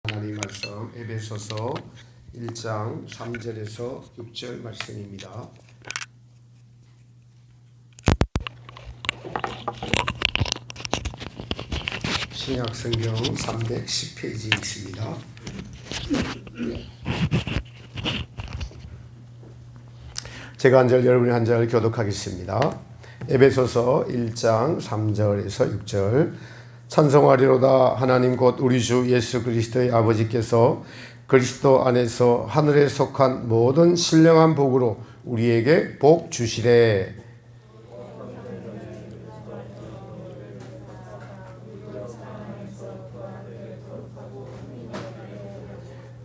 하나님 말씀 에베소서 1장 3절에서 6절 말씀입니다. 신약성경 310페이지에 있습니다. 제가 한 절 여러분이 한 절 교독하겠습니다. 에베소서 1장 3절에서 6절. 찬송하리로다. 하나님 곧 우리 주 예수 그리스도의 아버지께서 그리스도 안에서 하늘에 속한 모든 신령한 복으로 우리에게 복 주시래.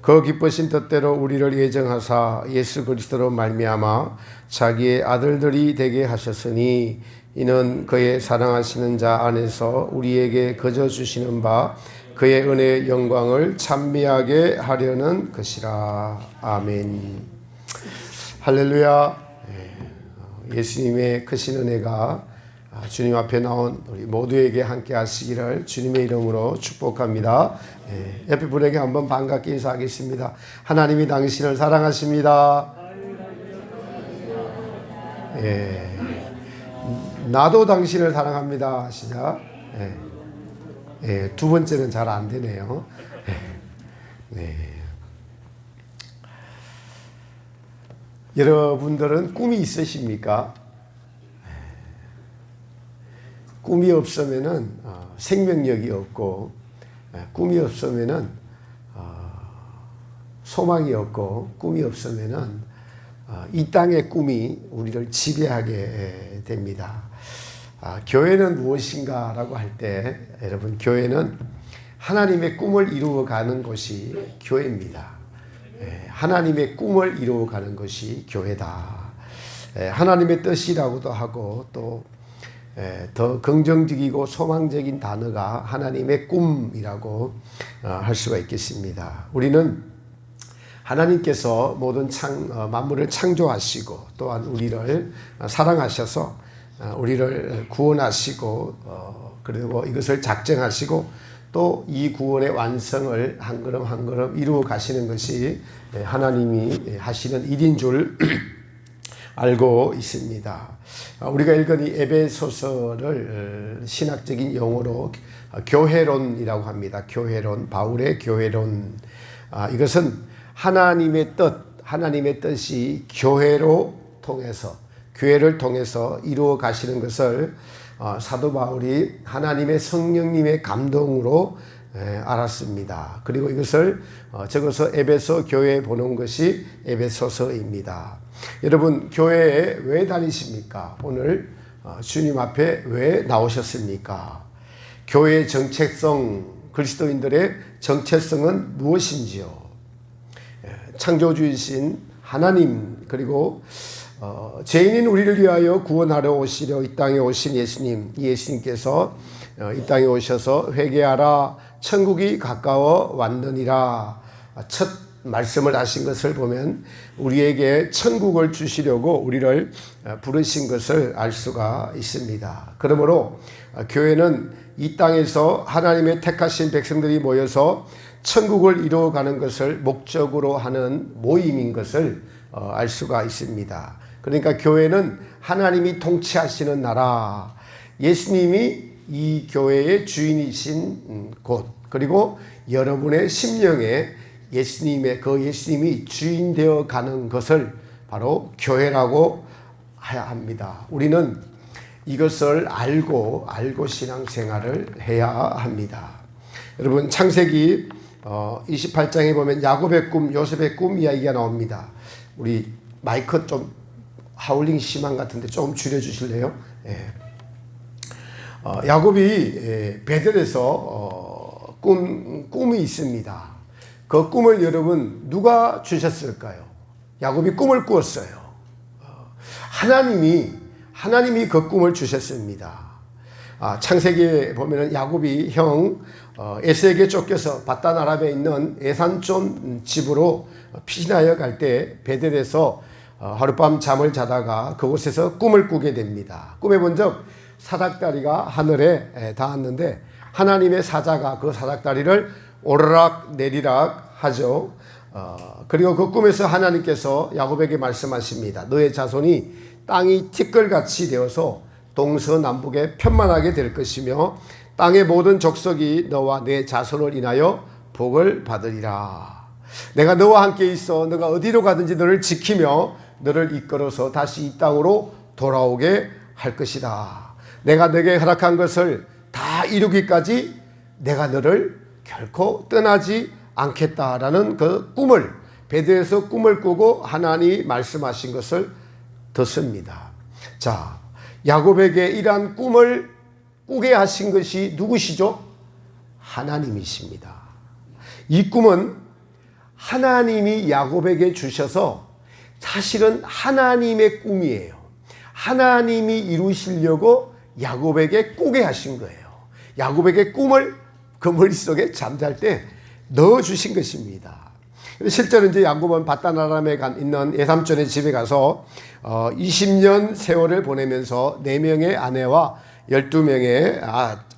그 기쁘신 뜻대로 우리를 예정하사 예수 그리스도로 말미암아 자기의 아들들이 되게 하셨으니 이는 그의 사랑하시는 자 안에서 우리에게 거저 주시는 바 그의 은혜의 영광을 찬미하게 하려는 것이라. 아멘. 할렐루야. 예수님의 크신 은혜가 주님 앞에 나온 우리 모두에게 함께 하시기를 주님의 이름으로 축복합니다. 옆에 분에게 한번 반갑게 인사하겠습니다. 하나님이 당신을 사랑하십니다. 나도 당신을 사랑합니다. 시작. 두 번째는 잘 안 되네요. 여러분들은 꿈이 있으십니까? 꿈이 없으면은 생명력이 없고, 꿈이 없으면은 소망이 없고, 꿈이 없으면은 이 땅의 꿈이 우리를 지배하게 됩니다. 교회는 무엇인가라고 할 때, 여러분, 교회는 하나님의 꿈을 이루어가는 곳이 교회입니다. 하나님의 꿈을 이루어가는 것이 교회다. 하나님의 뜻이라고도 하고 또 더 긍정적이고 소망적인 단어가 하나님의 꿈이라고 할 수가 있겠습니다. 우리는 하나님께서 모든 만물을 창조하시고 또한 우리를 사랑하셔서 우리를 구원하시고 그리고 이것을 작정하시고 또 이 구원의 완성을 한 걸음 한 걸음 이루어 가시는 것이 하나님이 하시는 일인 줄 알고 있습니다. 우리가 읽은 이 에베소서를 신학적인 용어로 교회론이라고 합니다. 교회론, 바울의 교회론. 이것은 하나님의 뜻이 교회를 통해서 이루어 가시는 것을 사도 바울이 하나님의 성령님의 감동으로 알았습니다. 그리고 이것을 적어서 에베소 교회에 보낸 것이 에베소서입니다. 여러분, 교회에 왜 다니십니까? 오늘 주님 앞에 왜 나오셨습니까? 교회의 정체성, 그리스도인들의 정체성은 무엇인지요? 창조주이신 하나님, 그리고 죄인인 우리를 위하여 구원하러 오시려 이 땅에 오신 예수님께서 이 땅에 오셔서 회개하라, 천국이 가까워 왔느니라 첫 말씀을 하신 것을 보면 우리에게 천국을 주시려고 우리를 부르신 것을 알 수가 있습니다. 그러므로 교회는 이 땅에서 하나님의 택하신 백성들이 모여서 천국을 이루어가는 것을 목적으로 하는 모임인 것을 알 수가 있습니다. 그러니까 교회는 하나님이 통치하시는 나라, 예수님이 이 교회의 주인이신 곳, 그리고 여러분의 심령에 예수님이 주인 되어 가는 것을 바로 교회라고 해야 합니다. 우리는 이것을 알고 신앙생활을 해야 합니다. 여러분, 창세기 28장에 보면 야곱의 꿈, 요셉의 꿈 이야기가 나옵니다. 우리 마이크 좀 하울링 심한 것 같은데 조금 줄여주실래요? 야곱이 베델에서 꿈이 있습니다. 그 꿈을 여러분 누가 주셨을까요? 야곱이 꿈을 꾸었어요. 하나님이 그 꿈을 주셨습니다. 창세기에 보면은 야곱이 형 에서에게 쫓겨서 바단 아람에 있는 에산촌 집으로 피신하여 갈 때 베델에서 하룻밤 잠을 자다가 그곳에서 꿈을 꾸게 됩니다. 꿈에 본 적 사닥다리가 하늘에 닿았는데 하나님의 사자가 그 사닥다리를 오르락 내리락 하죠. 그리고 그 꿈에서 하나님께서 야곱에게 말씀하십니다. 너의 자손이 땅이 티끌같이 되어서 동서남북에 편만하게 될 것이며 땅의 모든 족속이 너와 내 자손을 인하여 복을 받으리라. 내가 너와 함께 있어 너가 어디로 가든지 너를 지키며 너를 이끌어서 다시 이 땅으로 돌아오게 할 것이다. 내가 너에게 허락한 것을 다 이루기까지 내가 너를 결코 떠나지 않겠다라는 그 꿈을, 베드에서 꿈을 꾸고 하나님이 말씀하신 것을 듣습니다. 자, 야곱에게 이러한 꿈을 꾸게 하신 것이 누구시죠? 하나님이십니다. 이 꿈은 하나님이 야곱에게 주셔서 사실은 하나님의 꿈이에요. 하나님이 이루시려고 야곱에게 꾸게 하신 거예요. 야곱에게 꿈을 그 머릿속에 잠잘 때 넣어주신 것입니다. 실제로 이제 야곱은 바단-아람에 있는 외삼촌의 집에 가서 20년 세월을 보내면서 4명의 아내와 12명의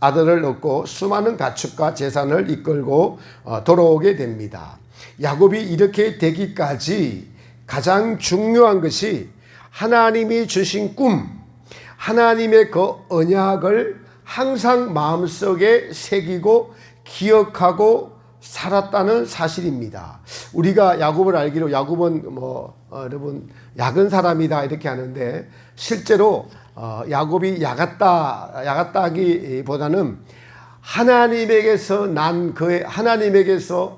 아들을 얻고 수많은 가축과 재산을 이끌고 돌아오게 됩니다. 야곱이 이렇게 되기까지 가장 중요한 것이 하나님이 주신 꿈, 하나님의 그 언약을 항상 마음속에 새기고 기억하고 살았다는 사실입니다. 우리가 야곱을 알기로 야곱은 여러분 약은 사람이다 이렇게 하는데 실제로 야곱이 야갔다기보다는 하나님에게서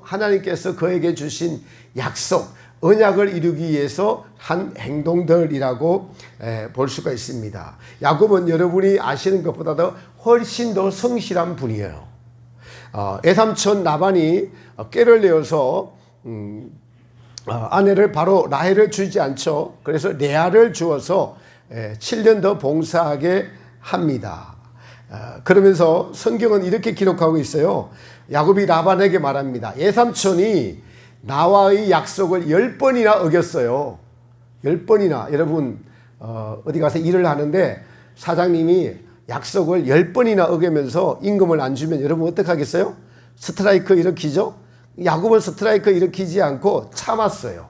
하나님께서 그에게 주신 약속, 언약을 이루기 위해서 한 행동들이라고 볼 수가 있습니다. 야곱은 여러분이 아시는 것보다도 훨씬 더 성실한 분이에요. 외삼촌 라반이 꾀를 내어서 아내를 바로 라헬을 주지 않죠. 그래서 레아를 주어서 7년 더 봉사하게 합니다. 그러면서 성경은 이렇게 기록하고 있어요. 야곱이 라반에게 말합니다. 외삼촌이 나와의 약속을 10번이나 어겼어요. 10번이나. 여러분 어디 가서 일을 하는데 사장님이 약속을 10번이나 어기면서 임금을 안 주면 여러분 어떻게 하겠어요? 스트라이크 일으키죠? 야곱은 스트라이크 일으키지 않고 참았어요.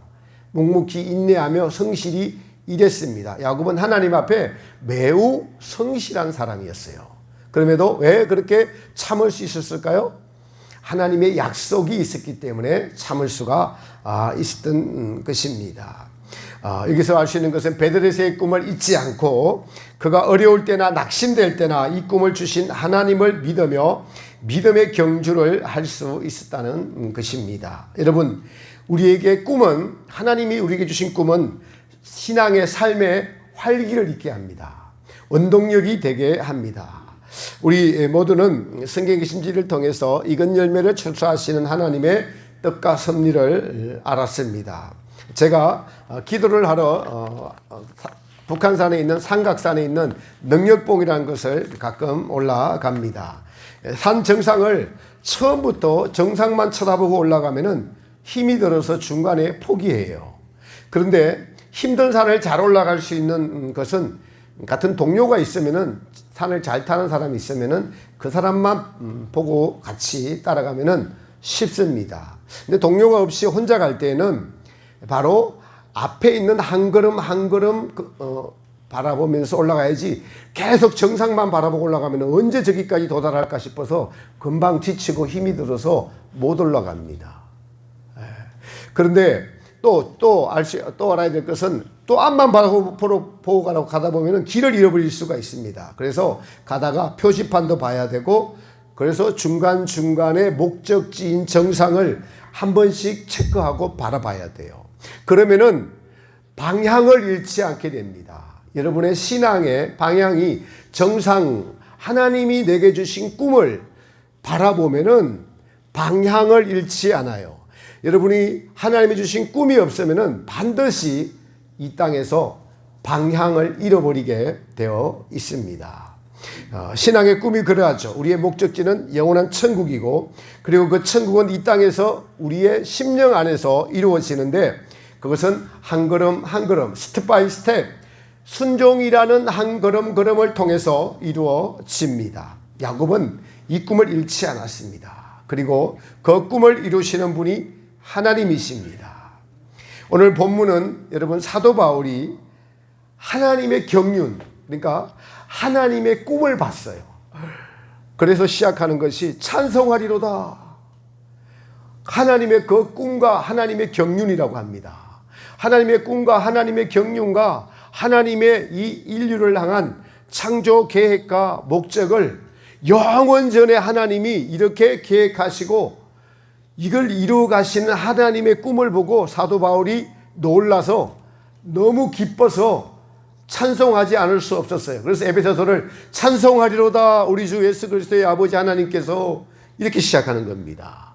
묵묵히 인내하며 성실히 일했습니다. 야곱은 하나님 앞에 매우 성실한 사람이었어요. 그럼에도 왜 그렇게 참을 수 있었을까요? 하나님의 약속이 있었기 때문에 참을 수가 있었던 것입니다. 여기서 알 수 있는 것은 베드레스의 꿈을 잊지 않고 그가 어려울 때나 낙심될 때나 이 꿈을 주신 하나님을 믿으며 믿음의 경주를 할 수 있었다는 것입니다. 여러분, 우리에게 꿈은, 하나님이 우리에게 주신 꿈은 신앙의 삶에 활기를 있게 합니다. 원동력이 되게 합니다. 우리 모두는 성경의 심지를 통해서 익은 열매를 출수하시는 하나님의 뜻과 섭리를 알았습니다. 제가 기도를 하러 북한산에 있는 삼각산에 있는 능력봉이라는 것을 가끔 올라갑니다. 산 정상을 처음부터 정상만 쳐다보고 올라가면은 힘이 들어서 중간에 포기해요. 그런데 힘든 산을 잘 올라갈 수 있는 것은 같은 동료가 있으면은, 산을 잘 타는 사람이 있으면은 그 사람만 보고 같이 따라가면은 쉽습니다. 근데 동료가 없이 혼자 갈 때는 바로 앞에 있는 한 걸음 한 걸음 바라보면서 올라가야지, 계속 정상만 바라보고 올라가면 언제 저기까지 도달할까 싶어서 금방 지치고 힘이 들어서 못 올라갑니다. 그런데 또 알아야 될 것은 또 앞만 보고 가다 보면 길을 잃어버릴 수가 있습니다. 그래서 가다가 표지판도 봐야 되고, 그래서 중간중간에 목적지인 정상을 한 번씩 체크하고 바라봐야 돼요. 그러면은 방향을 잃지 않게 됩니다. 여러분의 신앙의 방향이 정상, 하나님이 내게 주신 꿈을 바라보면은 방향을 잃지 않아요. 여러분이 하나님이 주신 꿈이 없으면은 반드시 이 땅에서 방향을 잃어버리게 되어 있습니다. 신앙의 꿈이 그러하죠. 우리의 목적지는 영원한 천국이고, 그리고 그 천국은 이 땅에서 우리의 심령 안에서 이루어지는데, 그것은 한 걸음 한 걸음, 스텝 바이 스텝, 순종이라는 한 걸음 걸음을 통해서 이루어집니다. 야곱은 이 꿈을 잃지 않았습니다. 그리고 그 꿈을 이루시는 분이 하나님이십니다. 오늘 본문은 여러분 사도 바울이 하나님의 경륜, 그러니까 하나님의 꿈을 봤어요. 그래서 시작하는 것이 찬송하리로다. 하나님의 그 꿈과 하나님의 경륜이라고 합니다. 하나님의 꿈과 하나님의 경륜과 하나님의 이 인류를 향한 창조 계획과 목적을 영원전에 하나님이 이렇게 계획하시고 이걸 이루어 가시는 하나님의 꿈을 보고 사도 바울이 놀라서 너무 기뻐서 찬송하지 않을 수 없었어요. 그래서 에베소서를 찬송하리로다 우리 주 예수 그리스도의 아버지 하나님께서 이렇게 시작하는 겁니다.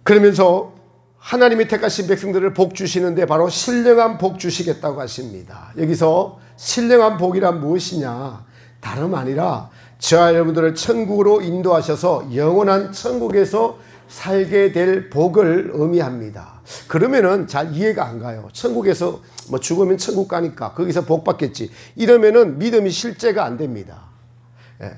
그러면서 하나님이 택하신 백성들을 복 주시는데 바로 신령한 복 주시겠다고 하십니다. 여기서 신령한 복이란 무엇이냐? 다름 아니라 저와 여러분들을 천국으로 인도하셔서 영원한 천국에서 살게 될 복을 의미합니다. 그러면은 잘 이해가 안 가요. 천국에서 뭐 죽으면 천국 가니까 거기서 복 받겠지. 이러면은 믿음이 실제가 안 됩니다.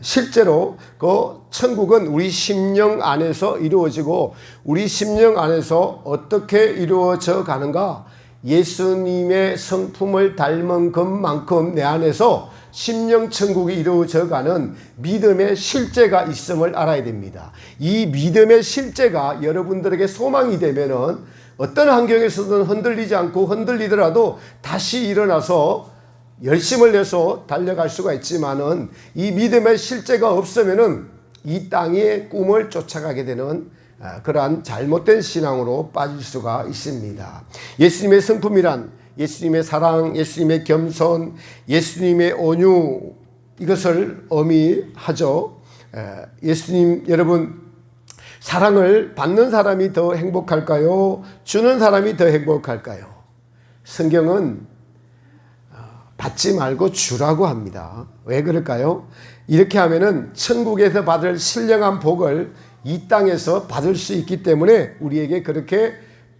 실제로 그 천국은 우리 심령 안에서 이루어지고 우리 심령 안에서 어떻게 이루어져 가는가? 예수님의 성품을 닮은 것만큼 내 안에서 심령 천국이 이루어져 가는 믿음의 실제가 있음을 알아야 됩니다. 이 믿음의 실제가 여러분들에게 소망이 되면은 어떤 환경에서든 흔들리지 않고 흔들리더라도 다시 일어나서 열심을 내서 달려갈 수가 있지만은 이 믿음의 실제가 없으면은 이 땅의 꿈을 쫓아가게 되는 그러한 잘못된 신앙으로 빠질 수가 있습니다. 예수님의 성품이란 예수님의 사랑, 예수님의 겸손, 예수님의 온유 이것을 의미하죠. 예수님 여러분 사랑을 받는 사람이 더 행복할까요? 주는 사람이 더 행복할까요? 성경은 받지 말고 주라고 합니다. 왜 그럴까요? 이렇게 하면은 천국에서 받을 신령한 복을 이 땅에서 받을 수 있기 때문에 우리에게 그렇게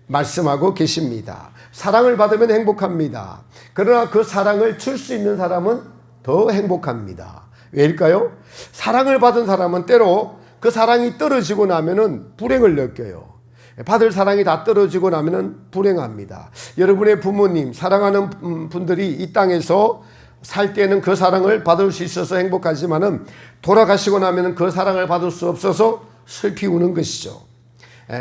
말씀하고 계십니다. 사랑을 받으면 행복합니다. 그러나 그 사랑을 줄 수 있는 사람은 더 행복합니다. 왜일까요? 사랑을 받은 사람은 때로 그 사랑이 떨어지고 나면은 불행을 느껴요. 받을 사랑이 다 떨어지고 나면은 불행합니다. 여러분의 부모님, 사랑하는 분들이 이 땅에서 살 때는 그 사랑을 받을 수 있어서 행복하지만은 돌아가시고 나면은 그 사랑을 받을 수 없어서 슬피 우는 것이죠.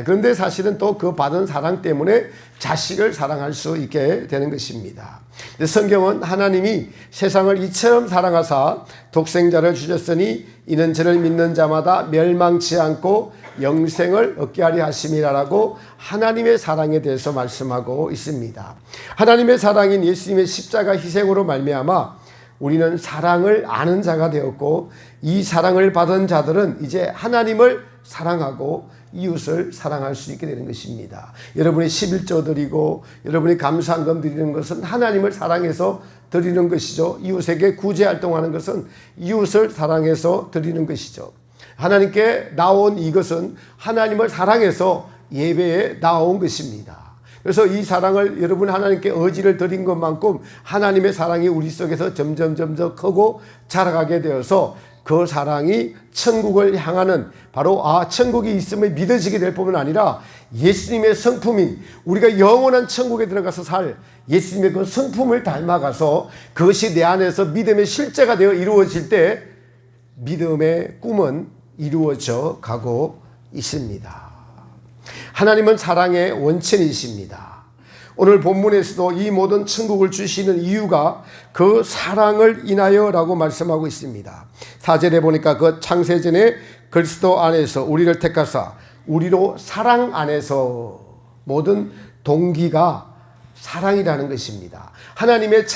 그런데 사실은 또 그 받은 사랑 때문에 자식을 사랑할 수 있게 되는 것입니다. 성경은 하나님이 세상을 이처럼 사랑하사 독생자를 주셨으니 이는 저를 믿는 자마다 멸망치 않고 영생을 얻게 하려 하심이라라고 하나님의 사랑에 대해서 말씀하고 있습니다. 하나님의 사랑인 예수님의 십자가 희생으로 말미암아 우리는 사랑을 아는 자가 되었고 이 사랑을 받은 자들은 이제 하나님을 사랑하고 이웃을 사랑할 수 있게 되는 것입니다. 여러분이 11조 드리고 여러분이 감사한금 드리는 것은 하나님을 사랑해서 드리는 것이죠. 이웃에게 구제활동하는 것은 이웃을 사랑해서 드리는 것이죠. 하나님께 나온 이것은 하나님을 사랑해서 예배에 나온 것입니다. 그래서 이 사랑을 여러분 하나님께 의지를 드린 것만큼 하나님의 사랑이 우리 속에서 점점 크고 자라가게 되어서 그 사랑이 천국을 향하는 바로 천국이 있음을 믿어지게 될 뿐만 아니라 예수님의 성품인 우리가 영원한 천국에 들어가서 살 예수님의 그 성품을 닮아가서 그것이 내 안에서 믿음의 실제가 되어 이루어질 때 믿음의 꿈은 이루어져 가고 있습니다. 하나님은 사랑의 원천이십니다. 오늘 본문에서도 이 모든 천국을 주시는 이유가 그 사랑을 인하여라고 말씀하고 있습니다. 4절에 보니까 그 창세전에 그리스도 안에서 우리를 택하사 우리로 사랑 안에서 모든 동기가 사랑이라는 것입니다. 하나님의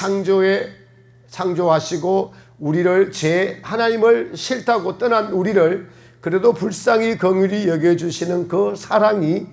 창조하시고 우리를 하나님을 싫다고 떠난 우리를 그래도 불쌍히 긍휼히 여겨주시는 그 사랑이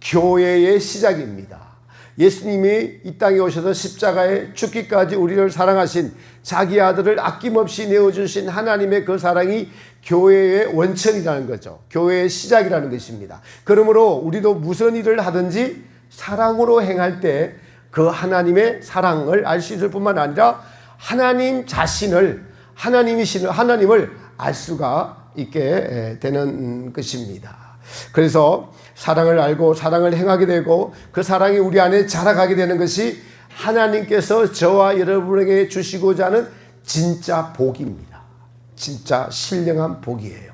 교회의 시작입니다. 예수님이 이 땅에 오셔서 십자가에 죽기까지 우리를 사랑하신 자기 아들을 아낌없이 내어주신 하나님의 그 사랑이 교회의 원천이라는 거죠. 교회의 시작이라는 것입니다. 그러므로 우리도 무슨 일을 하든지 사랑으로 행할 때 그 하나님의 사랑을 알 수 있을 뿐만 아니라 하나님 자신을 하나님을 알 수가 있게 되는 것입니다. 그래서 사랑을 알고 사랑을 행하게 되고 그 사랑이 우리 안에 자라가게 되는 것이 하나님께서 저와 여러분에게 주시고자 하는 진짜 복입니다. 진짜 신령한 복이에요.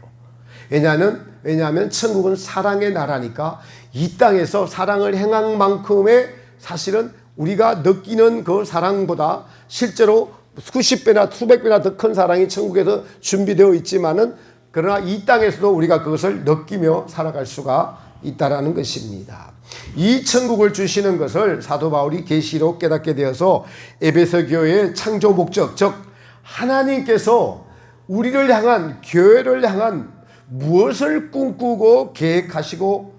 왜냐하면 천국은 사랑의 나라니까 이 땅에서 사랑을 행한 만큼의 사실은 우리가 느끼는 그 사랑보다 실제로 수십 배나 수백 배나 더 큰 사랑이 천국에서 준비되어 있지만은 그러나 이 땅에서도 우리가 그것을 느끼며 살아갈 수가 있다라는 것입니다. 이 천국을 주시는 것을 사도 바울이 계시로 깨닫게 되어서 에베소 교회의 창조 목적, 즉 하나님께서 우리를 향한 교회를 향한 무엇을 꿈꾸고 계획하시고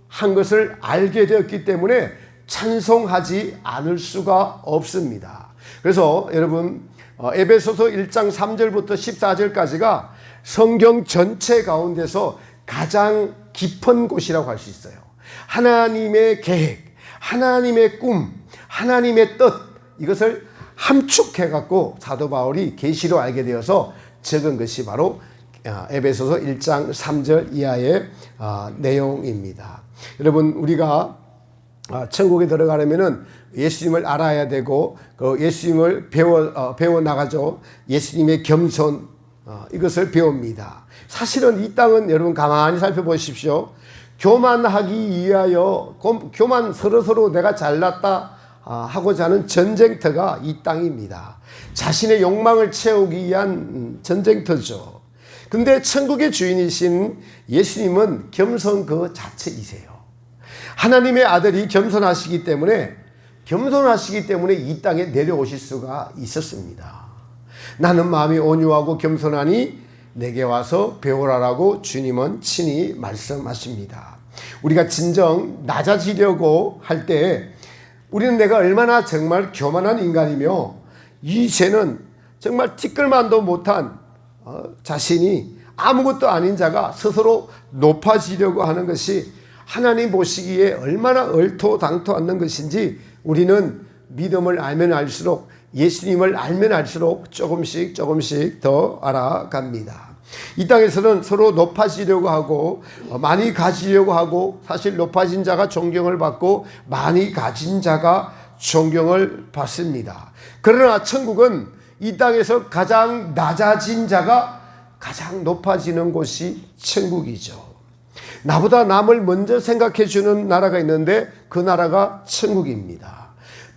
한 것을 알게 되었기 때문에 찬송하지 않을 수가 없습니다. 그래서 여러분 에베소서 1장 3절부터 14절까지가 성경 전체 가운데서 가장 깊은 곳이라고 할 수 있어요. 하나님의 계획, 하나님의 꿈, 하나님의 뜻, 이것을 함축해 갖고 사도 바울이 계시로 알게 되어서 적은 것이 바로 에베소서 1장 3절 이하의 내용입니다. 여러분, 우리가 천국에 들어가려면은 예수님을 알아야 되고 그 예수님을 배워 나가죠. 예수님의 겸손, 이것을 배웁니다. 사실은 이 땅은 여러분 가만히 살펴보십시오. 교만하기 위하여 교만 서로 내가 잘났다 하고자 하는 전쟁터가 이 땅입니다. 자신의 욕망을 채우기 위한 전쟁터죠. 근데 천국의 주인이신 예수님은 겸손 그 자체이세요. 하나님의 아들이 겸손하시기 때문에 이 땅에 내려오실 수가 있었습니다. 나는 마음이 온유하고 겸손하니 내게 와서 배우라라고 주님은 친히 말씀하십니다. 우리가 진정 낮아지려고 할 때 우리는 내가 얼마나 정말 교만한 인간이며 이 죄는 정말 티끌만도 못한 자신이 아무것도 아닌 자가 스스로 높아지려고 하는 것이 하나님 보시기에 얼마나 얼토당토 않는 것인지 우리는 믿음을 알면 알수록 예수님을 알면 알수록 조금씩 더 알아갑니다. 이 땅에서는 서로 높아지려고 하고 많이 가지려고 하고 사실 높아진 자가 존경을 받고 많이 가진 자가 존경을 받습니다. 그러나 천국은 이 땅에서 가장 낮아진 자가 가장 높아지는 곳이 천국이죠. 나보다 남을 먼저 생각해 주는 나라가 있는데 그 나라가 천국입니다.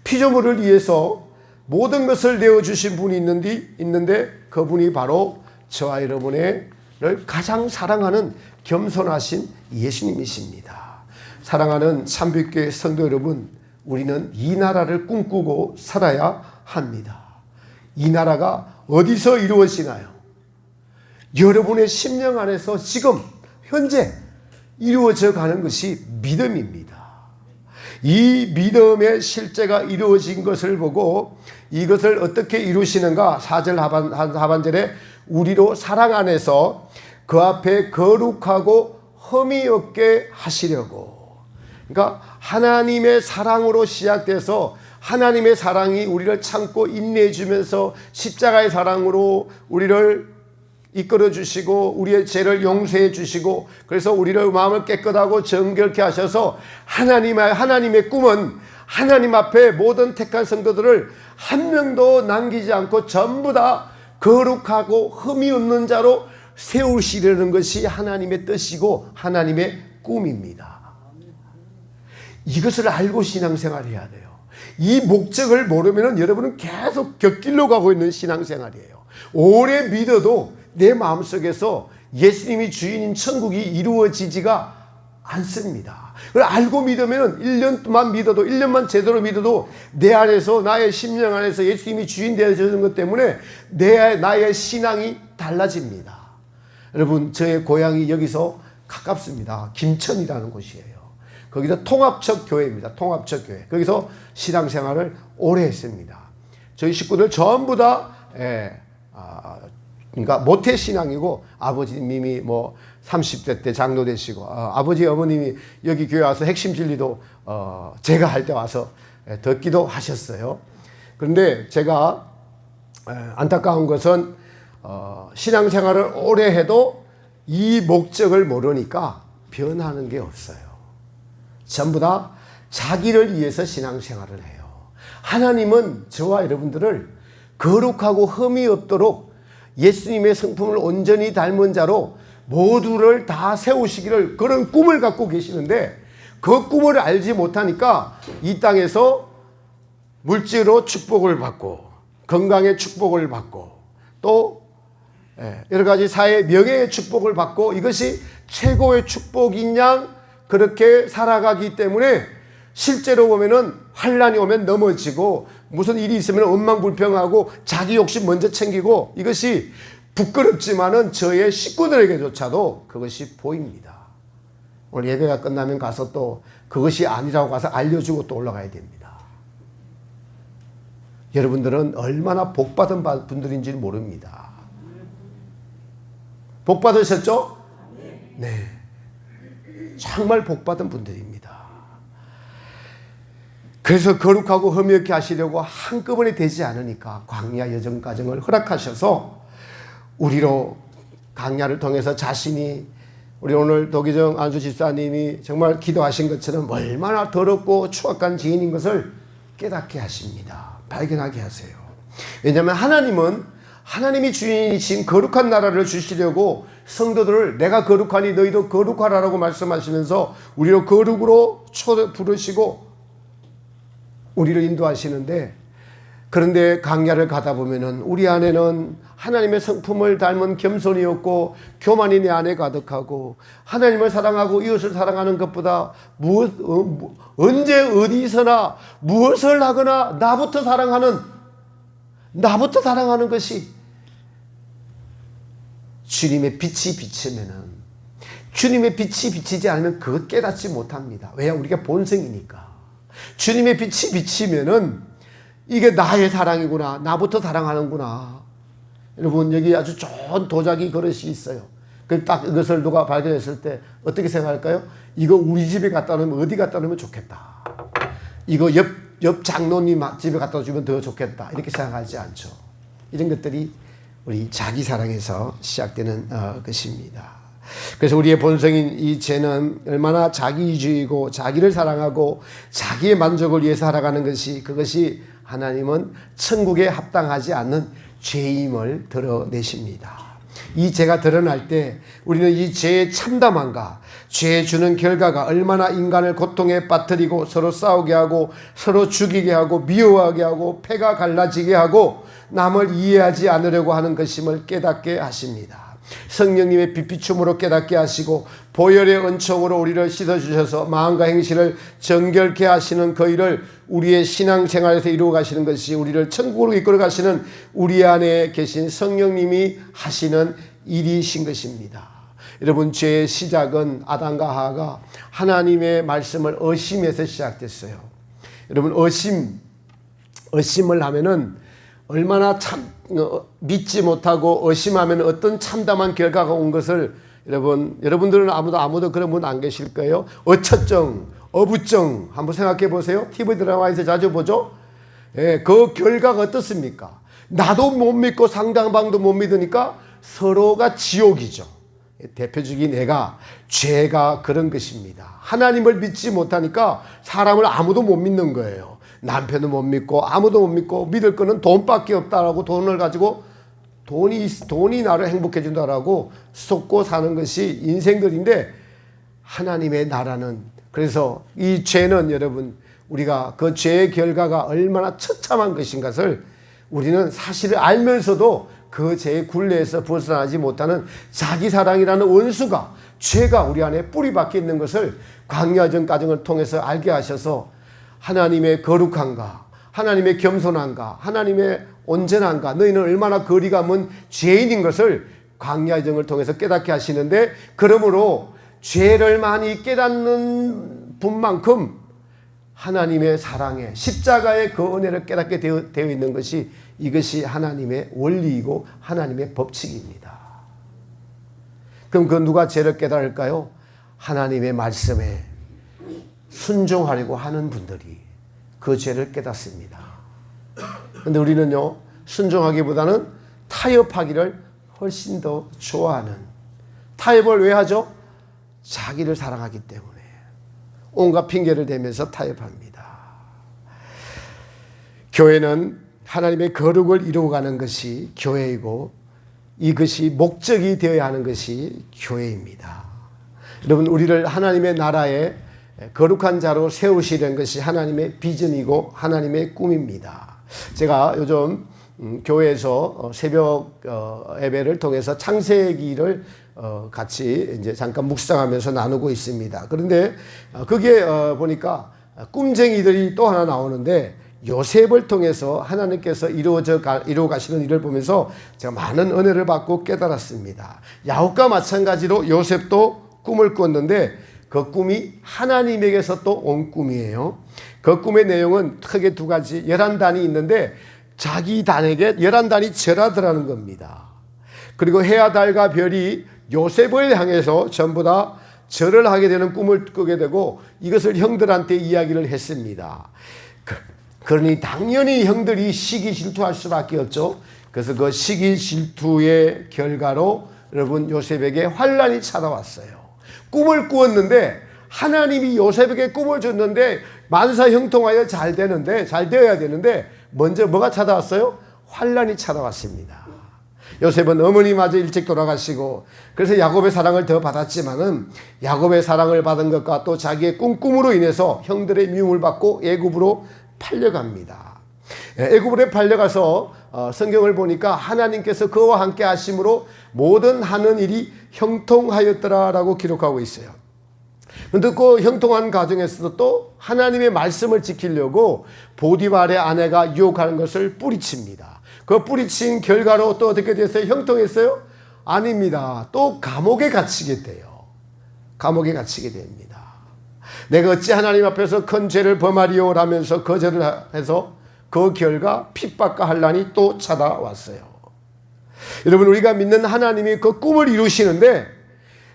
피조물을 위해서 모든 것을 내어주신 분이 있는데 그분이 바로 저와 여러분을 가장 사랑하는 겸손하신 예수님이십니다. 사랑하는 참빛교회 성도 여러분, 우리는 이 나라를 꿈꾸고 살아야 합니다. 이 나라가 어디서 이루어지나요? 여러분의 심령 안에서 지금 현재 이루어져 가는 것이 믿음입니다. 이 믿음의 실제가 이루어진 것을 보고 이것을 어떻게 이루시는가? 4절 하반절에 우리로 사랑 안에서 그 앞에 거룩하고 흠이 없게 하시려고. 그러니까 하나님의 사랑으로 시작돼서 하나님의 사랑이 우리를 참고 인내해 주면서 십자가의 사랑으로 우리를 이끌어 주시고 우리의 죄를 용서해 주시고 그래서 우리를 마음을 깨끗하고 정결케 하셔서 하나님의 꿈은 하나님 앞에 모든 택한 성도들을 한 명도 남기지 않고 전부 다 거룩하고 흠이 없는 자로 세우시려는 것이 하나님의 뜻이고 하나님의 꿈입니다. 이것을 알고 신앙생활을 해야 돼요. 이 목적을 모르면 여러분은 계속 곁길로 가고 있는 신앙생활이에요. 오래 믿어도 내 마음속에서 예수님이 주인인 천국이 이루어지지가 않습니다. 그걸 알고 믿으면 1년만 믿어도 1년만 제대로 믿어도 내 안에서 나의 심령 안에서 예수님이 주인 되어지는 것 때문에 나의 신앙이 달라집니다. 여러분 저의 고향이 여기서 가깝습니다. 김천이라는 곳이에요. 거기서 통합적 교회입니다. 통합적 교회. 거기서 신앙생활을 오래 했습니다. 저희 식구들 전부 다 그러니까 모태 신앙이고 아버님이 뭐 30대 때 장로 되시고 아버지 어머님이 여기 교회 와서 핵심 진리도 제가 할 때 와서 듣기도 하셨어요. 그런데 제가 안타까운 것은 신앙생활을 오래 해도 이 목적을 모르니까 변하는 게 없어요. 전부 다 자기를 위해서 신앙생활을 해요. 하나님은 저와 여러분들을 거룩하고 흠이 없도록 예수님의 성품을 온전히 닮은 자로 모두를 다 세우시기를 그런 꿈을 갖고 계시는데 그 꿈을 알지 못하니까 이 땅에서 물질로 축복을 받고 건강의 축복을 받고 또 여러 가지 사회 명예의 축복을 받고 이것이 최고의 축복인 양 그렇게 살아가기 때문에 실제로 보면은 환란이 오면 넘어지고 무슨 일이 있으면 원망불평하고 자기 욕심 먼저 챙기고 이것이 부끄럽지만은 저의 식구들에게조차도 그것이 보입니다. 오늘 예배가 끝나면 가서 또 그것이 아니라고 가서 알려주고 또 올라가야 됩니다. 여러분들은 얼마나 복받은 분들인지 모릅니다. 복받으셨죠? 네. 정말 복받은 분들입니다. 그래서 거룩하고 흠이 없게 하시려고 한꺼번에 되지 않으니까 광야 여정 과정을 허락하셔서 우리로 강야를 통해서 자신이 우리 오늘 도기정 안수 집사님이 정말 기도하신 것처럼 얼마나 더럽고 추악한 죄인인 것을 깨닫게 하십니다. 발견하게 하세요. 왜냐하면 하나님은 하나님이 주인이신 거룩한 나라를 주시려고 성도들을 내가 거룩하니 너희도 거룩하라라고 말씀하시면서 우리로 거룩으로 부르시고 우리를 인도하시는데 그런데 강야를 가다 보면은 우리 안에는 하나님의 성품을 닮은 겸손이 없고 교만이 내 안에 가득하고 하나님을 사랑하고 이웃을 사랑하는 것보다 언제 어디서나 무엇을 하거나 나부터 사랑하는 것이 주님의 빛이 비치면은 주님의 빛이 비치지 않으면 그것 깨닫지 못합니다. 왜냐? 우리가 본성이니까. 주님의 빛이 비치면은 이게 나의 사랑이구나. 나부터 사랑하는구나. 여러분 여기 아주 좋은 도자기 그릇이 있어요. 딱 이것을 누가 발견했을 때 어떻게 생각할까요? 이거 우리 집에 갖다 놓으면 어디 갖다 놓으면 좋겠다. 이거 옆 장로님 집에 갖다 주면 더 좋겠다. 이렇게 생각하지 않죠. 이런 것들이 우리 자기 사랑에서 시작되는 것입니다. 그래서 우리의 본성인 이 죄는 얼마나 자기주의고 자기를 사랑하고 자기의 만족을 위해서 살아가는 것이 그것이 하나님은 천국에 합당하지 않는 죄임을 드러내십니다. 이 죄가 드러날 때 우리는 이 죄의 참담함과 죄에 주는 결과가 얼마나 인간을 고통에 빠뜨리고 서로 싸우게 하고 서로 죽이게 하고 미워하게 하고 패가 갈라지게 하고 남을 이해하지 않으려고 하는 것임을 깨닫게 하십니다. 성령님의 빛비춤으로 깨닫게 하시고 보혈의 은총으로 우리를 씻어주셔서 마음과 행실을 정결케 하시는 그 일을 우리의 신앙생활에서 이루어 가시는 것이 우리를 천국으로 이끌어 가시는 우리 안에 계신 성령님이 하시는 일이신 것입니다. 여러분 죄의 시작은 아담과 하와가 하나님의 말씀을 의심해서 시작됐어요. 여러분 의심을 하면은 얼마나 믿지 못하고 의심하면 어떤 참담한 결과가 온 것을 여러분들은 아무도 그런 분 안 계실 거예요. 어처증, 어부증 한번 생각해 보세요. TV 드라마에서 자주 보죠. 예, 그 결과가 어떻습니까? 나도 못 믿고 상대방도 못 믿으니까 서로가 지옥이죠. 대표적인 죄가 그런 것입니다. 하나님을 믿지 못하니까 사람을 아무도 못 믿는 거예요. 남편도 못 믿고 아무도 못 믿고 믿을 거는 돈밖에 없다라고 돈을 가지고 돈이 나를 행복해 준다라고 속고 사는 것이 인생들인데 하나님의 나라는 그래서 이 죄는 여러분 우리가 그 죄의 결과가 얼마나 처참한 것인 것을 우리는 사실을 알면서도 그 죄의 굴레에서 벗어나지 못하는 자기사랑이라는 원수가 죄가 우리 안에 뿌리 박혀 있는 것을 광야전 과정을 통해서 알게 하셔서 하나님의 거룩함과 하나님의 겸손함과 하나님의 온전함과 너희는 얼마나 거리가 먼 죄인인 것을 광야정을 통해서 깨닫게 하시는데 그러므로 죄를 많이 깨닫는 분만큼 하나님의 사랑에 십자가의 그 은혜를 깨닫게 되어 있는 것이 이것이 하나님의 원리이고 하나님의 법칙입니다. 그럼 그 누가 죄를 깨달을까요? 하나님의 말씀에 순종하려고 하는 분들이 그 죄를 깨닫습니다. 그런데 우리는요 순종하기보다는 타협하기를 훨씬 더 좋아하는, 타협을 왜 하죠? 자기를 사랑하기 때문에 온갖 핑계를 대면서 타협합니다. 교회는 하나님의 거룩을 이루어가는 것이 교회이고 이것이 목적이 되어야 하는 것이 교회입니다. 여러분, 우리를 하나님의 나라에 거룩한 자로 세우시려는 것이 하나님의 비전이고 하나님의 꿈입니다. 제가 요즘 교회에서 새벽 예배를 통해서 창세기를 같이 이제 잠깐 묵상하면서 나누고 있습니다. 그런데 그게 보니까 꿈쟁이들이 또 하나 나오는데, 요셉을 통해서 하나님께서 이루어 가시는 일을 보면서 제가 많은 은혜를 받고 깨달았습니다. 야곱과 마찬가지로 요셉도 꿈을 꿨는데 그 꿈이 하나님에게서 또 온 꿈이에요. 그 꿈의 내용은 크게 두 가지, 11단이 있는데 자기 단에게 11단이 절하더라는 겁니다. 그리고 해와 달과 별이 요셉을 향해서 전부 다 절을 하게 되는 꿈을 꾸게 되고 이것을 형들한테 이야기를 했습니다. 그러니 당연히 형들이 시기 질투할 수밖에 없죠. 그래서 그 시기 질투의 결과로 여러분 요셉에게 환란이 찾아왔어요. 꿈을 꾸었는데 하나님이 요셉에게 꿈을 줬는데 만사 형통하여 잘 되어야 되는데 먼저 뭐가 찾아왔어요? 환란이 찾아왔습니다. 요셉은 어머니마저 일찍 돌아가시고 그래서 야곱의 사랑을 더 받았지만은 야곱의 사랑을 받은 것과 또 자기의 꿈으로 인해서 형들의 미움을 받고 애굽으로 팔려갑니다. 애굽으로 팔려가서 성경을 보니까 하나님께서 그와 함께 하심으로 모든 하는 일이 형통하였더라라고 기록하고 있어요. 그런데 그 형통한 과정에서도 또 하나님의 말씀을 지키려고 보디발의 아내가 유혹하는 것을 뿌리칩니다. 그 뿌리친 결과로 또 어떻게 됐어요? 형통했어요? 아닙니다. 또 감옥에 갇히게 돼요. 감옥에 갇히게 됩니다. 내가 어찌 하나님 앞에서 큰 죄를 범하리오라면서 거절을 해서 그 결과 핍박과 환난이 또 찾아왔어요. 여러분, 우리가 믿는 하나님이 그 꿈을 이루시는데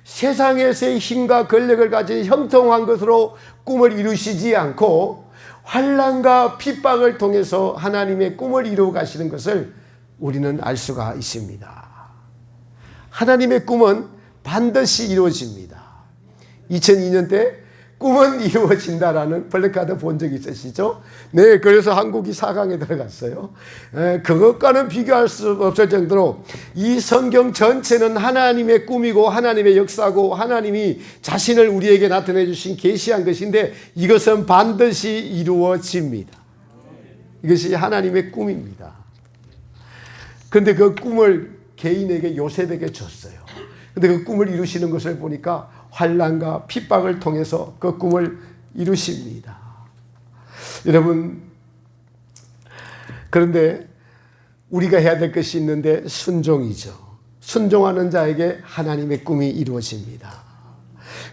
세상에서의 힘과 권력을 가진 형통한 것으로 꿈을 이루시지 않고 환난과 핍박을 통해서 하나님의 꿈을 이루어 가시는 것을 우리는 알 수가 있습니다. 하나님의 꿈은 반드시 이루어집니다. 2002년 때 꿈은 이루어진다라는 플래카드 본 적 있으시죠? 네, 그래서 한국이 4강에 들어갔어요. 그것과는 비교할 수 없을 정도로 이 성경 전체는 하나님의 꿈이고 하나님의 역사고 하나님이 자신을 우리에게 나타내 주신 계시한 것인데 이것은 반드시 이루어집니다. 이것이 하나님의 꿈입니다. 그런데 그 꿈을 개인에게 요셉에게 줬어요. 그런데 그 꿈을 이루시는 것을 보니까 환난과 핍박을 통해서 그 꿈을 이루십니다. 여러분, 그런데 우리가 해야 될 것이 있는데 순종이죠. 순종하는 자에게 하나님의 꿈이 이루어집니다.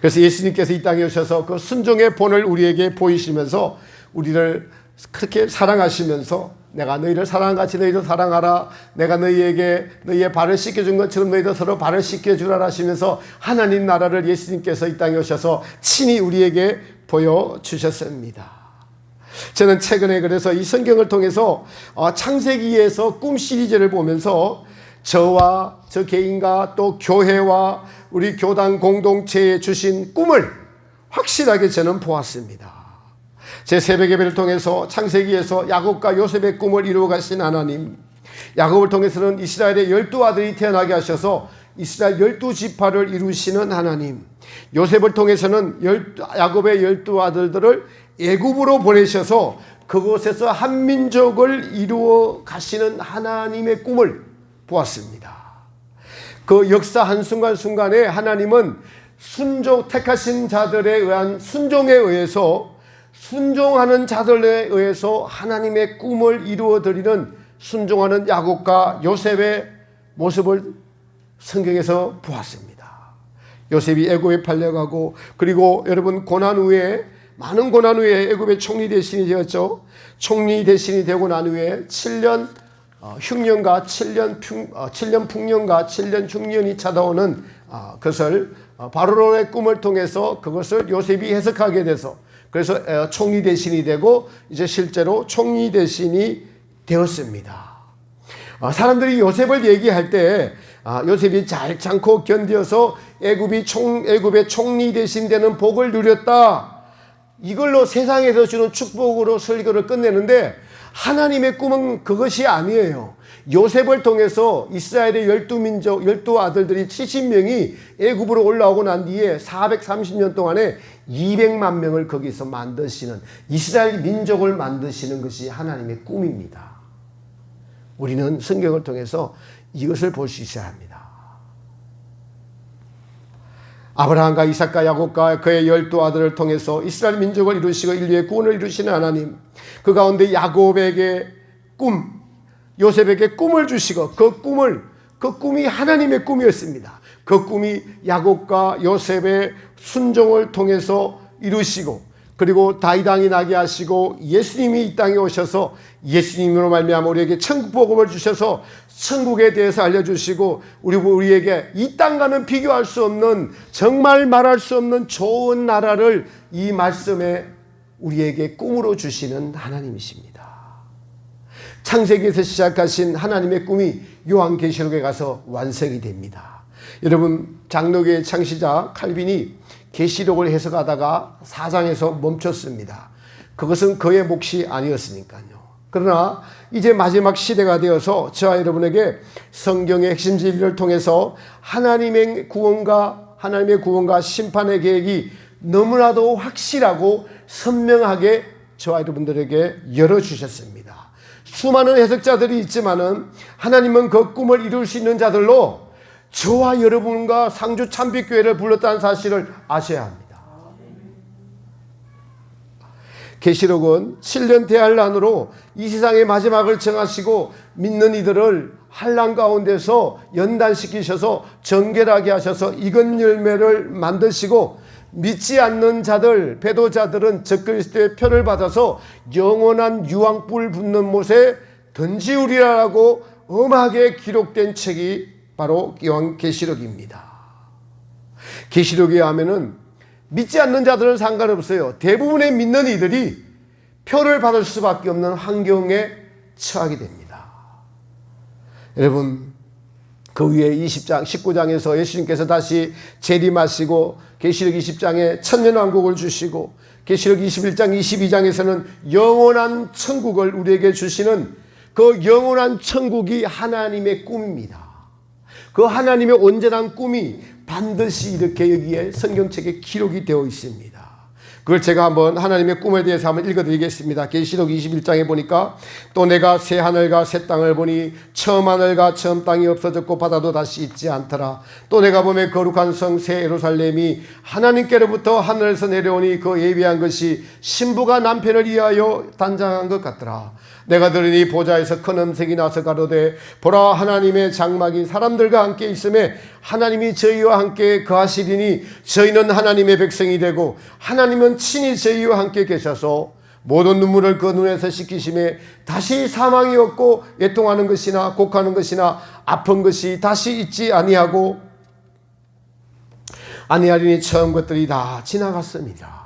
그래서 예수님께서 이 땅에 오셔서 그 순종의 본을 우리에게 보이시면서 우리를 그렇게 사랑하시면서 내가 너희를 사랑한 같이 너희도 사랑하라. 내가 너희에게 너희의 발을 씻겨준 것처럼 너희도 서로 발을 씻겨주라 하시면서 하나님 나라를 예수님께서 이 땅에 오셔서 친히 우리에게 보여주셨습니다. 저는 최근에 그래서 이 성경을 통해서 창세기에서 꿈 시리즈를 보면서 저와 저 개인과 또 교회와 우리 교단 공동체에 주신 꿈을 확실하게 저는 보았습니다. 제 새벽 예배를 통해서 창세기에서 야곱과 요셉의 꿈을 이루어 가신 하나님, 야곱을 통해서는 이스라엘의 12아들이 태어나게 하셔서 이스라엘 12지파를 이루시는 하나님, 요셉을 통해서는 야곱의 12아들들을 애굽으로 보내셔서 그곳에서 한 민족을 이루어 가시는 하나님의 꿈을 보았습니다. 그 역사 한순간순간에 하나님은 택하신 자들에 의한 순종에 의해서 순종하는 자들에 의해서 하나님의 꿈을 이루어드리는 순종하는 야곱과 요셉의 모습을 성경에서 보았습니다. 요셉이 애굽에 팔려가고 그리고 여러분 많은 고난 후에 애굽의 총리 대신이 되었죠. 총리 대신이 되고 난 후에 7년 흉년과 7년 풍년과 7년 흉년이 찾아오는 그것을 바로의 꿈을 통해서 그것을 요셉이 해석하게 돼서 그래서 총리 대신이 되고 이제 실제로 총리 대신이 되었습니다. 사람들이 요셉을 얘기할 때 요셉이 잘 참고 견뎌서 애굽의 총리 대신 되는 복을 누렸다. 이걸로 세상에서 주는 축복으로 설교를 끝내는데 하나님의 꿈은 그것이 아니에요. 요셉을 통해서 이스라엘의 12민족, 12아들들이 70명이 애굽으로 올라오고 난 뒤에 430년 동안에 200만 명을 거기서 만드시는, 이스라엘 민족을 만드시는 것이 하나님의 꿈입니다. 우리는 성경을 통해서 이것을 볼 수 있어야 합니다. 아브라함과 이삭과 야곱과 그의 12아들을 통해서 이스라엘 민족을 이루시고 인류의 구원을 이루시는 하나님, 그 가운데 야곱에게 꿈, 요셉에게 꿈을 주시고 그 꿈이 하나님의 꿈이었습니다. 그 꿈이 야곱과 요셉의 순종을 통해서 이루시고, 그리고 다윗 왕이 나게 하시고 예수님이 이 땅에 오셔서 예수님으로 말미암아 우리에게 천국 복음을 주셔서 천국에 대해서 알려주시고 우리에게 이 땅과는 비교할 수 없는, 정말 말할 수 없는 좋은 나라를 이 말씀에 우리에게 꿈으로 주시는 하나님이십니다. 창세기에서 시작하신 하나님의 꿈이 요한계시록에 가서 완성이 됩니다. 여러분, 장로교의 창시자 칼빈이 계시록을 해석하다가 4장에서 멈췄습니다. 그것은 그의 몫이 아니었으니까요. 그러나 이제 마지막 시대가 되어서 저와 여러분에게 성경의 핵심 진리를 통해서 하나님의 구원과 심판의 계획이 너무나도 확실하고 선명하게 저와 여러분들에게 열어주셨습니다. 수많은 해석자들이 있지만은 하나님은 그 꿈을 이룰 수 있는 자들로 저와 여러분과 상주 참빛교회를 불렀다는 사실을 아셔야 합니다. 계시록은 7년 대환란으로 이 세상의 마지막을 정하시고 믿는 이들을 환란 가운데서 연단시키셔서 정결하게 하셔서 익은 열매를 만드시고, 믿지 않는 자들, 배도자들은 적그리스도의 표를 받아서 영원한 유황불 붙는 못에 던지우리라고 엄하게 기록된 책이 바로 요한계시록입니다. 계시록에 하면은 믿지 않는 자들은 상관없어요. 대부분의 믿는 이들이 표를 받을 수밖에 없는 환경에 처하게 됩니다. 여러분, 그 위에 19장에서 예수님께서 다시 재림하시고 계시록 20장에 천년왕국을 주시고 계시록 21장, 22장에서는 영원한 천국을 우리에게 주시는 그 영원한 천국이 하나님의 꿈입니다. 그 하나님의 온전한 꿈이 반드시 이렇게 여기에 성경책에 기록이 되어 있습니다. 그걸 제가 한번 하나님의 꿈에 대해서 한번 읽어드리겠습니다. 계시록 21장에 보니까 또 내가 새 하늘과 새 땅을 보니 처음 하늘과 처음 땅이 없어졌고 바다도 다시 있지 않더라. 또 내가 보매 거룩한 성 새 예루살렘이 하나님께로부터 하늘에서 내려오니 그 예비한 것이 신부가 남편을 위하여 단장한 것 같더라. 내가 들으니 보좌에서 큰 음색이 나서 가로되 보라, 하나님의 장막이 사람들과 함께 있음에 하나님이 저희와 함께 거하시리니 저희는 하나님의 백성이 되고 하나님은 친히 저희와 함께 계셔서 모든 눈물을 그 눈에서 씻기심에 다시 사망이 없고 애통하는 것이나 곡하는 것이나 아픈 것이 다시 있지 아니하리니 처음 것들이 다 지나갔습니다.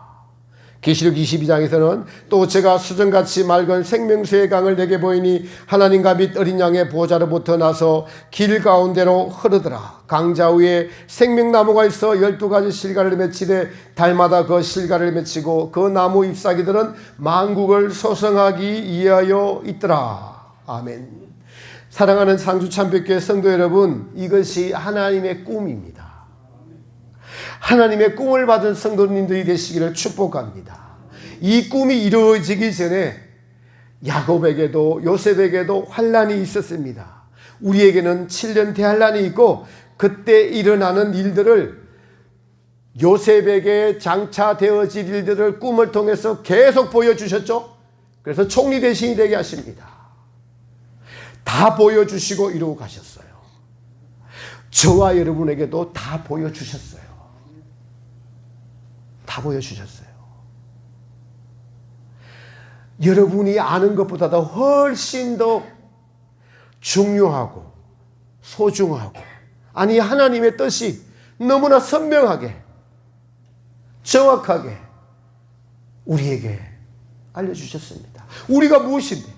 계시록 22장에서는 또 제가 수정같이 맑은 생명수의 강을 내게 보이니 하나님과 및 어린 양의 보좌로부터 나서 길 가운데로 흐르더라. 강좌 위에 생명나무가 있어 12가지 실과를 맺히되 달마다 그 실과를 맺히고 그 나무 잎사귀들은 만국을 소성하기 위하여 있더라. 아멘. 사랑하는 상주 참빛교회 성도 여러분, 이것이 하나님의 꿈입니다. 하나님의 꿈을 받은 성도님들이 되시기를 축복합니다. 이 꿈이 이루어지기 전에 야곱에게도 요셉에게도 환란이 있었습니다. 우리에게는 7년 대환란이 있고 그때 일어나는 일들을, 요셉에게 장차되어질 일들을 꿈을 통해서 계속 보여주셨죠. 그래서 총리 대신이 되게 하십니다. 다 보여주시고 이루고 가셨어요. 저와 여러분에게도 다 보여주셨어요. 다 보여주셨어요. 여러분이 아는 것보다도 훨씬 더 중요하고 소중하고, 아니 하나님의 뜻이 너무나 선명하게 정확하게 우리에게 알려주셨습니다. 우리가 무엇인데?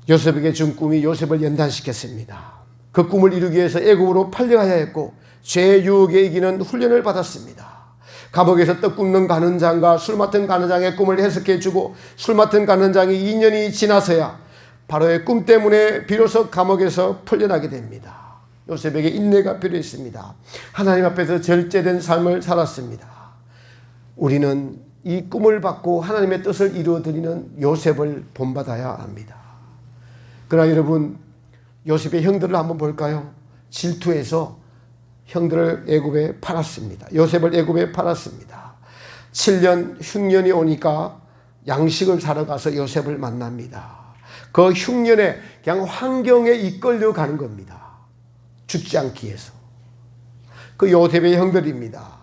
요셉에게 준 꿈이 요셉을 연단시켰습니다. 그 꿈을 이루기 위해서 애굽으로 팔려가야 했고 죄의 유혹에 이기는 훈련을 받았습니다. 감옥에서 떡 굽는 간원장과 술 맡은 간원장의 꿈을 해석해 주고 술 맡은 간원장이 2년이 지나서야 바로의 꿈 때문에 비로소 감옥에서 풀려나게 됩니다. 요셉에게 인내가 필요했습니다. 하나님 앞에서 절제된 삶을 살았습니다. 우리는 이 꿈을 받고 하나님의 뜻을 이루어드리는 요셉을 본받아야 합니다. 그러나 여러분, 요셉의 형들을 한번 볼까요? 질투해서 형들을 애굽에 팔았습니다. 요셉을 애굽에 팔았습니다. 7년 흉년이 오니까 양식을 사러 가서 요셉을 만납니다. 그 흉년에 그냥 환경에 이끌려 가는 겁니다. 죽지 않기 위해서. 그 요셉의 형들입니다.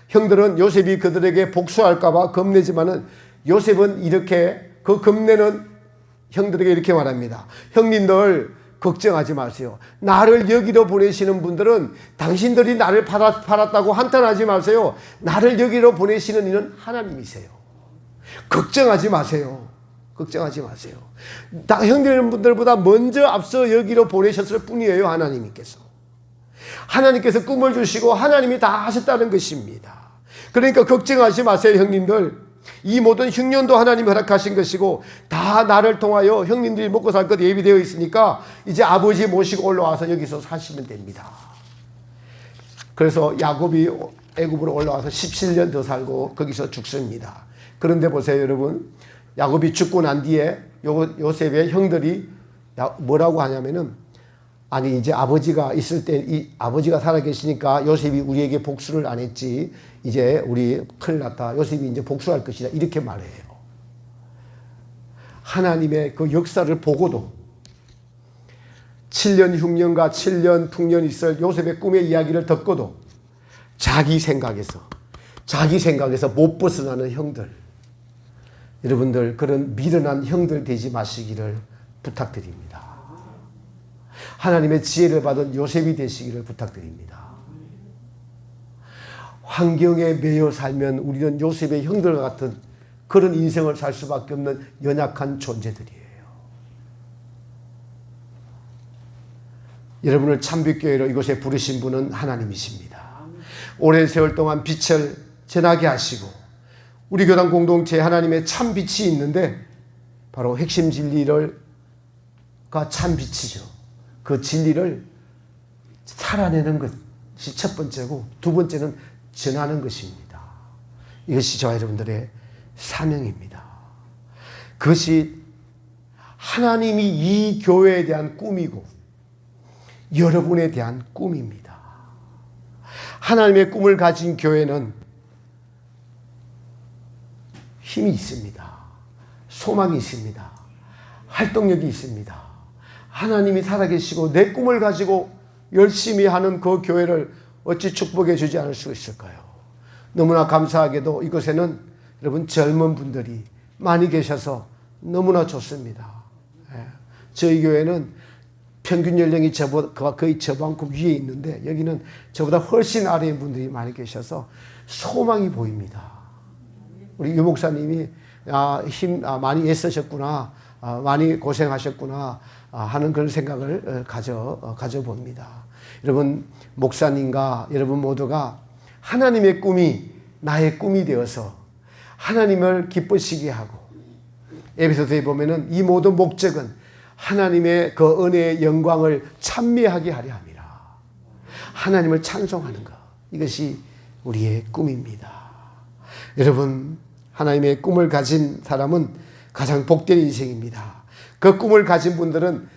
형들은 요셉이 그들에게 복수할까 봐 겁내지만은 요셉은 이렇게 그 겁내는 형들에게 이렇게 말합니다. 형님들 걱정하지 마세요. 나를 여기로 보내시는 분들은 당신들이 나를 팔았다고 한탄하지 마세요. 나를 여기로 보내시는 이는 하나님이세요. 걱정하지 마세요. 걱정하지 마세요. 형님들보다 먼저 앞서 여기로 보내셨을 뿐이에요. 하나님께서 꿈을 주시고 하나님이 다 하셨다는 것입니다. 그러니까 걱정하지 마세요. 형님들, 이 모든 흉년도 하나님이 허락하신 것이고 다 나를 통하여 형님들이 먹고 살 것 예비되어 있으니까 이제 아버지 모시고 올라와서 여기서 사시면 됩니다. 그래서 야곱이 애굽으로 올라와서 17년 더 살고 거기서 죽습니다. 그런데 보세요, 여러분. 야곱이 죽고 난 뒤에 요셉의 형들이 뭐라고 하냐면은, 아니 이제 아버지가 있을 때 이 아버지가 살아계시니까 요셉이 우리에게 복수를 안 했지, 이제 우리 큰일 났다, 요셉이 이제 복수할 것이다, 이렇게 말해요. 하나님의 그 역사를 보고도 7년 흉년과 7년 풍년이 있을 요셉의 꿈의 이야기를 듣고도 자기 생각에서 못 벗어나는 형들, 여러분들 그런 미련한 형들 되지 마시기를 부탁드립니다. 하나님의 지혜를 받은 요셉이 되시기를 부탁드립니다. 환경에 매여 살면 우리는 요셉의 형들과 같은 그런 인생을 살 수밖에 없는 연약한 존재들이에요. 여러분을 참빛교회로 이곳에 부르신 분은 하나님이십니다. 오랜 세월 동안 빛을 전하게 하시고 우리 교단 공동체에 하나님의 참빛이 있는데 바로 핵심 진리가 참빛이죠. 그 진리를 살아내는 것이 첫 번째고, 두 번째는 전하는 것입니다. 이것이 저와 여러분들의 사명입니다. 그것이 하나님이 이 교회에 대한 꿈이고 여러분에 대한 꿈입니다. 하나님의 꿈을 가진 교회는 힘이 있습니다. 소망이 있습니다. 활동력이 있습니다. 하나님이 살아계시고 내 꿈을 가지고 열심히 하는 그 교회를 어찌 축복해 주지 않을 수 있을까요? 너무나 감사하게도 이곳에는 여러분 젊은 분들이 많이 계셔서 너무나 좋습니다. 저희 교회는 평균 연령이 저보다 거의 저만큼 위에 있는데 여기는 저보다 훨씬 아래인 분들이 많이 계셔서 소망이 보입니다. 우리 유 목사님이 많이 애쓰셨구나, 많이 고생하셨구나 하는 그런 생각을 가져봅니다. 여러분, 목사님과 여러분 모두가 하나님의 꿈이 나의 꿈이 되어서 하나님을 기쁘시게 하고, 에베소서에 보면은 이 모든 목적은 하나님의 그 은혜의 영광을 찬미하게 하려 함이라. 하나님을 찬송하는 것, 이것이 우리의 꿈입니다. 여러분, 하나님의 꿈을 가진 사람은 가장 복된 인생입니다. 그 꿈을 가진 분들은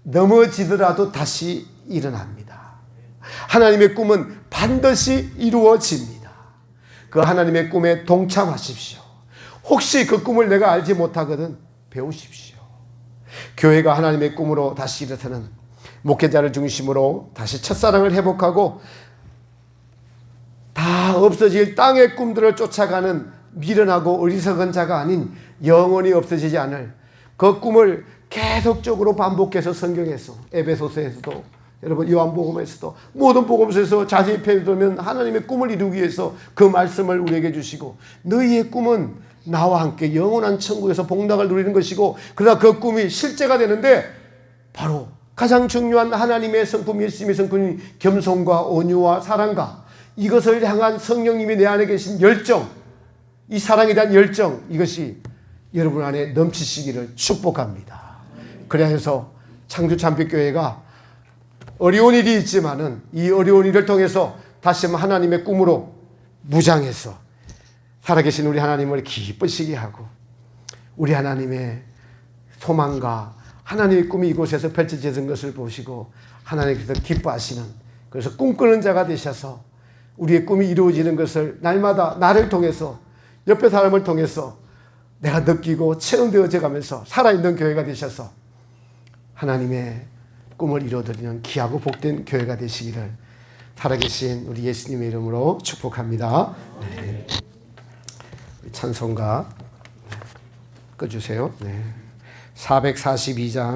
넘어지더라도 다시 일어납니다. 하나님의 꿈은 반드시 이루어집니다. 그 하나님의 꿈에 동참하십시오. 혹시 그 꿈을 내가 알지 못하거든 배우십시오. 교회가 하나님의 꿈으로 다시 일어서는 목회자를 중심으로 다시 첫사랑을 회복하고 다 없어질 땅의 꿈들을 쫓아가는 미련하고 어리석은 자가 아닌 영원히 없어지지 않을 그 꿈을 계속적으로 반복해서 성경에서, 에베소서에서도, 여러분 요한복음에서도, 모든 복음서에서 자세히 펴보면 하나님의 꿈을 이루기 위해서 그 말씀을 우리에게 주시고, 너희의 꿈은 나와 함께 영원한 천국에서 복락을 누리는 것이고, 그러나 그 꿈이 실제가 되는데 바로 가장 중요한 하나님의 성품, 예수님의 성품인 겸손과 온유와 사랑과 이것을 향한 성령님이 내 안에 계신 열정, 이 사랑에 대한 열정, 이것이 여러분 안에 넘치시기를 축복합니다. 그래야 해서 창주 참빛교회가 어려운 일이 있지만은 이 어려운 일을 통해서 다시 한번 하나님의 꿈으로 무장해서 살아계신 우리 하나님을 기쁘시게 하고, 우리 하나님의 소망과 하나님의 꿈이 이곳에서 펼쳐지는 것을 보시고 하나님께서 기뻐하시는, 그래서 꿈꾸는 자가 되셔서 우리의 꿈이 이루어지는 것을 날마다 나를 통해서, 옆에 사람을 통해서 내가 느끼고 체험되어져 가면서 살아있는 교회가 되셔서 하나님의 꿈을 이루어드리는 귀하고 복된 교회가 되시기를 살아계신 우리 예수님의 이름으로 축복합니다. 네. 찬송가 꺼주세요. 네. 442장